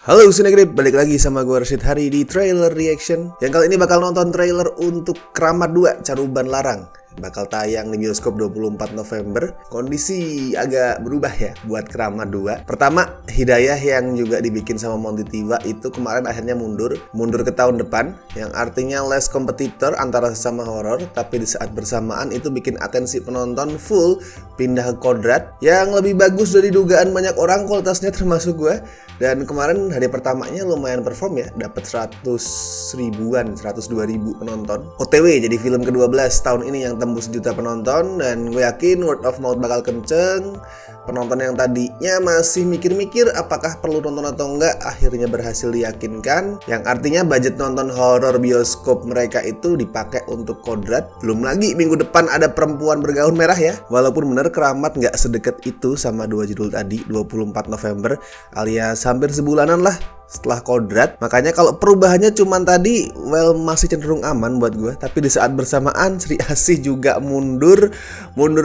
Halo Cinegrip, balik lagi sama gue Rashid Hari di Trailer Reaction. Yang kali ini bakal nonton trailer untuk Kramat 2 Caruban Larang. Bakal tayang di bioskop 24 November. Kondisi agak berubah ya buat Kramat 2. Pertama, Hidayah yang juga dibikin sama Monty Tiwa itu kemarin akhirnya mundur ke tahun depan, yang artinya less kompetitor antara sesama horor, tapi di saat bersamaan itu bikin atensi penonton full pindah ke Kodrat yang lebih bagus dari dugaan banyak orang, kualitasnya termasuk gue. Dan kemarin hari pertamanya lumayan perform ya, dapat 100 ribuan, 102 ribu penonton. OTW jadi film ke-12 tahun ini yang tembus juta penonton, dan gue yakin word of mouth bakal kenceng. Penonton yang tadinya masih mikir-mikir apakah perlu nonton atau enggak, akhirnya berhasil diyakinkan. Yang artinya budget nonton horor bioskop mereka itu dipakai untuk Kodrat. Belum lagi minggu depan ada Perempuan Bergaun Merah ya. Walaupun bener Kramat nggak sedekat itu sama dua judul tadi, 24 November alias hampir sebulanan lah setelah Kodrat. Makanya kalau perubahannya cuman tadi, well, masih cenderung aman buat gue. Tapi di saat bersamaan Sri Asih juga mundur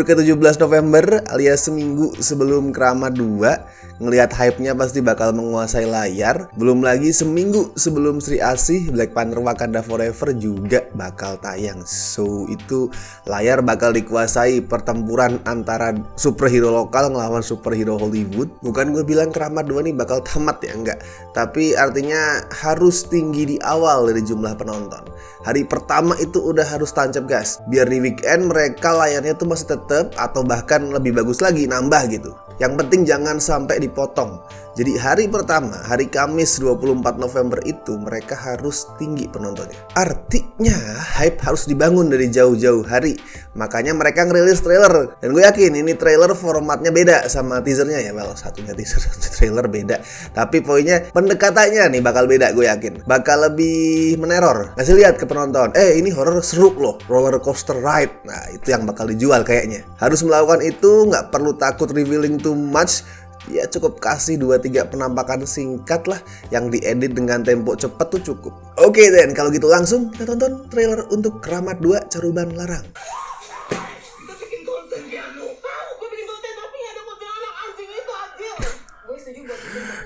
ke 17 November alias seminggu sebelum Kramat 2. Ngelihat hype-nya pasti bakal menguasai layar. Belum lagi seminggu sebelum Sri Asih, Black Panther Wakanda Forever juga bakal tayang. So itu layar bakal dikuasai pertempuran antara superhero lokal ngelawan superhero Hollywood. Bukan gue bilang Kramat 2 nih bakal tamat ya, enggak. Tapi artinya harus tinggi di awal dari jumlah penonton. Hari pertama itu udah harus tancap gas, biar di weekend mereka layarnya tuh masih tetap atau bahkan lebih bagus lagi, nambah gitu. Yang penting jangan sampai dipotong. Jadi hari pertama, hari Kamis 24 November itu mereka harus tinggi penontonnya. Artinya hype harus dibangun dari jauh-jauh hari. Makanya mereka ngerilis trailer. Dan gue yakin ini trailer formatnya beda sama teasernya ya. Well, satunya teaser, satu trailer beda. Tapi poinnya pendekatannya nih bakal beda, gue yakin. Bakal lebih meneror. Kasih lihat ke penonton, ini horror seru loh, roller coaster ride. Nah itu yang bakal dijual kayaknya. Harus melakukan itu, nggak perlu takut revealing too much. Ya cukup kasih 2-3 penampakan singkat lah yang diedit dengan tempo cepat tuh cukup. Oke then, kalau gitu langsung kita tonton trailer untuk Kramat 2 Caruban Larang.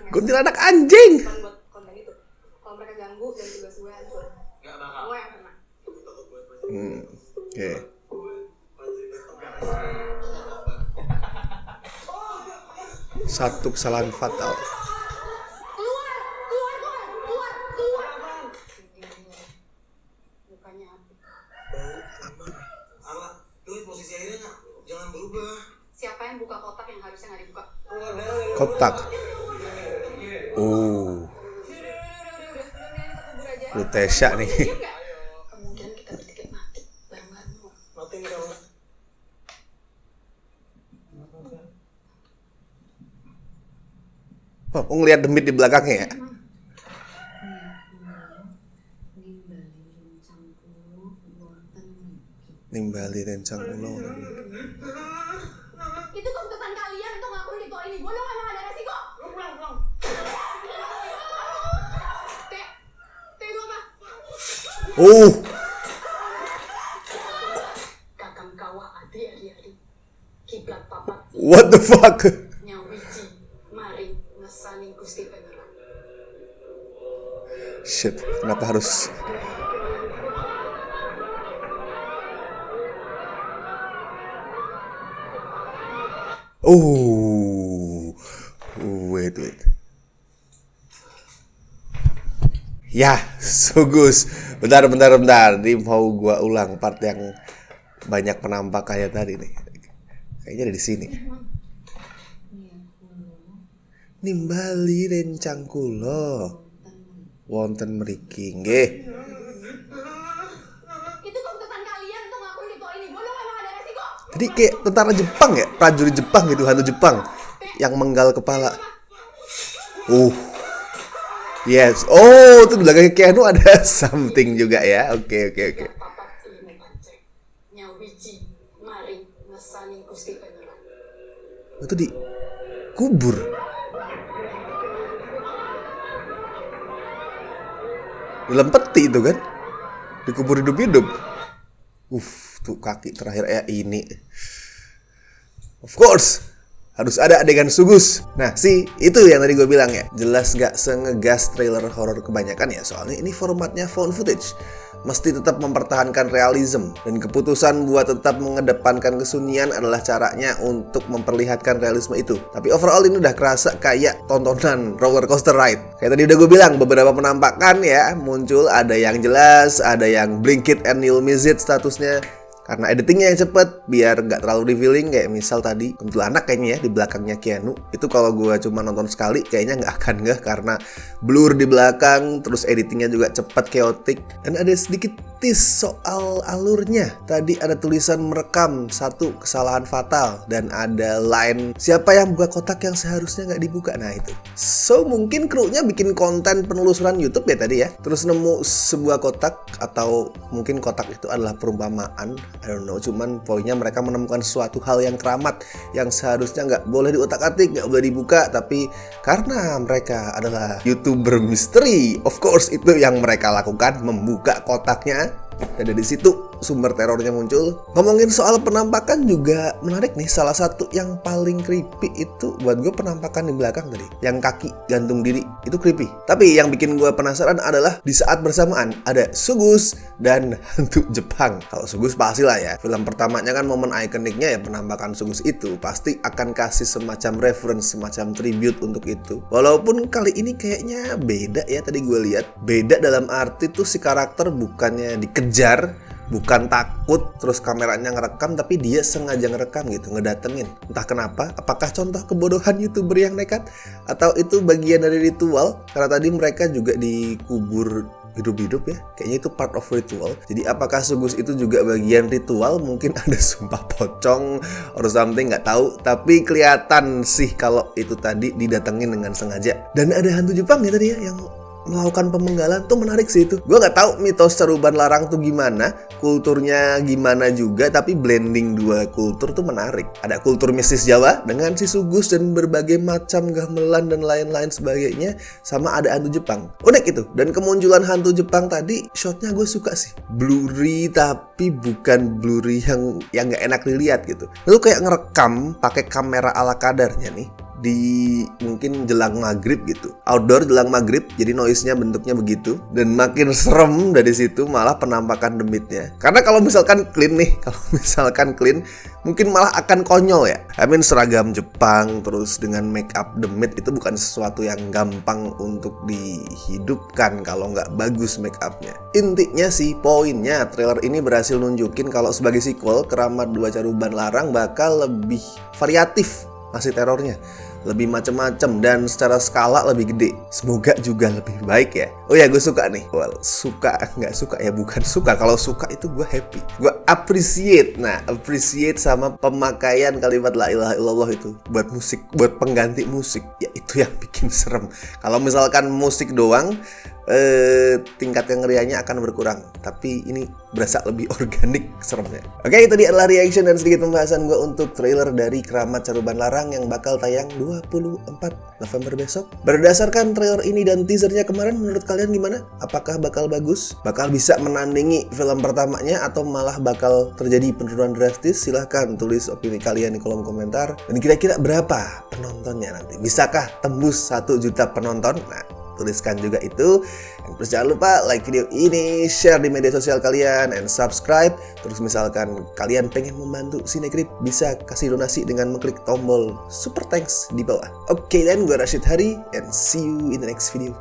Kuntilanak anjing. Kalau mereka ganggu dan tugas gue hancur. Enggak bakal. Gue yang kena. Oke. Satu kesalahan fatal. Keluar. Mukanya api. Ala, tulis posisi airnya nggak? Jangan berubah. Siapa yang buka kotak yang harusnya nggak dibuka? Kotak. Udah, Lu Tesya nih. kemungkinan kita bertiga mati bareng-bareng. Mati nih kamu. Oh, ngeliat demit di belakangnya ya. Nimbali rencang ulo. Itu keputusan kalian untuk ngakuin ritual ini. Gue dong emang ada resiko. Lu pulang. Teh itu apa? Kakang kawah adik. Kiblat papat. What the fuck? Nyawiji. Mari ngesaning Gusti Pangeran. Shit, kenapa harus? Wait. Ya, Sugus. Bentar. Ini mau gua ulang part yang banyak penampakannya tadi nih. Kayaknya ada di sini. Nimbali rencang kula wonten mriki nggih. Itu keputusan kalian untuk ngakuin ritual ini. Gue dong emang ada resiko. Jadi kayak tentara Jepang ya, prajurit Jepang gitu, hantu Jepang yang menggal kepala. Yes. Oh, itu di belakangnya Keanu ada something juga ya. Oke. Papat ilmu pancing. Nyawiji. Mari ngesaning Gusti Pangeran. Itu di kubur. dalam peti itu kan, dikubur hidup-hidup. Tuh kaki terakhir ini. Of course, harus ada adegan sugus. Nah itu yang tadi gue bilang ya. Jelas gak sengegas trailer horor kebanyakan ya. Soalnya ini formatnya found footage. Mesti tetap mempertahankan realism. Dan keputusan buat tetap mengedepankan kesunyian adalah caranya untuk memperlihatkan realisme itu. Tapi overall ini udah kerasa kayak tontonan roller coaster ride. Kayak tadi udah gue bilang, beberapa penampakan ya muncul. Ada yang jelas, ada yang blink it and you'll miss it statusnya. Karena editingnya yang cepet, biar nggak terlalu revealing. Kayak misal tadi kuntilanak kayaknya ya di belakangnya Keanu. Itu kalau gue cuma nonton sekali kayaknya nggak akan ngeh karena blur di belakang. Terus editingnya juga cepat, chaotic. Dan ada sedikit tease soal alurnya. Tadi ada tulisan merekam, satu kesalahan fatal. Dan ada line, siapa yang buka kotak yang seharusnya nggak dibuka. Nah itu. So mungkin krunya bikin konten penelusuran YouTube ya tadi ya. Terus nemu sebuah kotak, atau mungkin kotak itu adalah perumpamaan, I don't know. Cuman poinnya mereka menemukan suatu hal yang keramat, yang seharusnya nggak boleh diutak-atik, nggak boleh dibuka. Tapi karena mereka adalah YouTuber misteri, of course itu yang mereka lakukan, membuka kotaknya. Dan dari situ sumber terornya muncul. Ngomongin soal penampakan juga menarik nih. Salah satu yang paling creepy itu buat gue penampakan di belakang tadi, yang kaki gantung diri, itu creepy. Tapi yang bikin gue penasaran adalah di saat bersamaan ada Sugus dan hantu Jepang. Kalau Sugus pastilah ya, film pertamanya kan momen ikoniknya ya penampakan Sugus itu. Pasti akan kasih semacam reference, semacam tribute untuk itu. Walaupun kali ini kayaknya beda ya. Tadi gue lihat beda dalam arti tuh si karakter bukannya dikejar, bukan takut terus kameranya ngerekam, tapi dia sengaja ngerekam gitu, ngedatengin. Entah kenapa, apakah contoh kebodohan YouTuber yang nekat, atau itu bagian dari ritual? Karena tadi mereka juga dikubur hidup-hidup ya, kayaknya itu part of ritual. Jadi apakah Sugus itu juga bagian ritual? Mungkin ada sumpah pocong or something, nggak tahu. Tapi kelihatan sih kalau itu tadi didatengin dengan sengaja. Dan ada hantu Jepang ya tadi ya yang melakukan pemenggalan, tuh menarik sih itu. Gue nggak tahu mitos Caruban Larang tuh gimana, kulturnya gimana juga, tapi blending dua kultur tuh menarik. Ada kultur mistis Jawa dengan si Sugus dan berbagai macam gamelan dan lain-lain sebagainya, sama ada hantu Jepang. Unik itu. Dan kemunculan hantu Jepang tadi, shotnya gue suka sih. Blurry, tapi bukan blurry yang nggak enak dilihat gitu. Lalu kayak ngerekam pakai kamera ala kadarnya nih, di mungkin jelang maghrib gitu, outdoor jelang maghrib, jadi noise-nya bentuknya begitu. Dan makin serem dari situ malah penampakan demitnya. Karena kalau misalkan clean nih, mungkin malah akan konyol ya. I mean seragam Jepang terus dengan make up demit itu bukan sesuatu yang gampang untuk dihidupkan kalau nggak bagus make upnya. Intinya sih, poinnya trailer ini berhasil nunjukin kalau sebagai sequel, Keramat 2 Caruban Larang bakal lebih variatif masih terornya, lebih macem-macem, dan secara skala lebih gede. Semoga juga lebih baik ya. Oh ya, gue suka nih. Well, suka nggak suka ya, bukan suka. Kalau suka itu gue happy, gue appreciate. Nah, appreciate sama pemakaian kalimat la ilaha illallah itu buat musik, buat pengganti musik. Ya itu yang bikin serem. Kalau misalkan musik doang, tingkat kengeriannya akan berkurang. Tapi ini berasa lebih organik seremnya. Oke, itu dia adalah reaction dan sedikit pembahasan gue untuk trailer dari Keramat Caruban Larang yang bakal tayang 24 November besok. Berdasarkan trailer ini dan teasernya kemarin, menurut kalian gimana? Apakah bakal bagus? Bakal bisa menandingi film pertamanya atau malah bakal terjadi penurunan drastis? Silahkan tulis opini kalian di kolom komentar. Dan kira-kira berapa penontonnya nanti? Bisakah tembus 1 juta penonton? Nah, tuliskan juga itu. Dan terus jangan lupa like video ini, share di media sosial kalian, and subscribe. Terus misalkan kalian pengen membantu Cinegrip, bisa kasih donasi dengan mengklik tombol super thanks di bawah. Oke, dan gue Rashid Hari, and see you in the next video.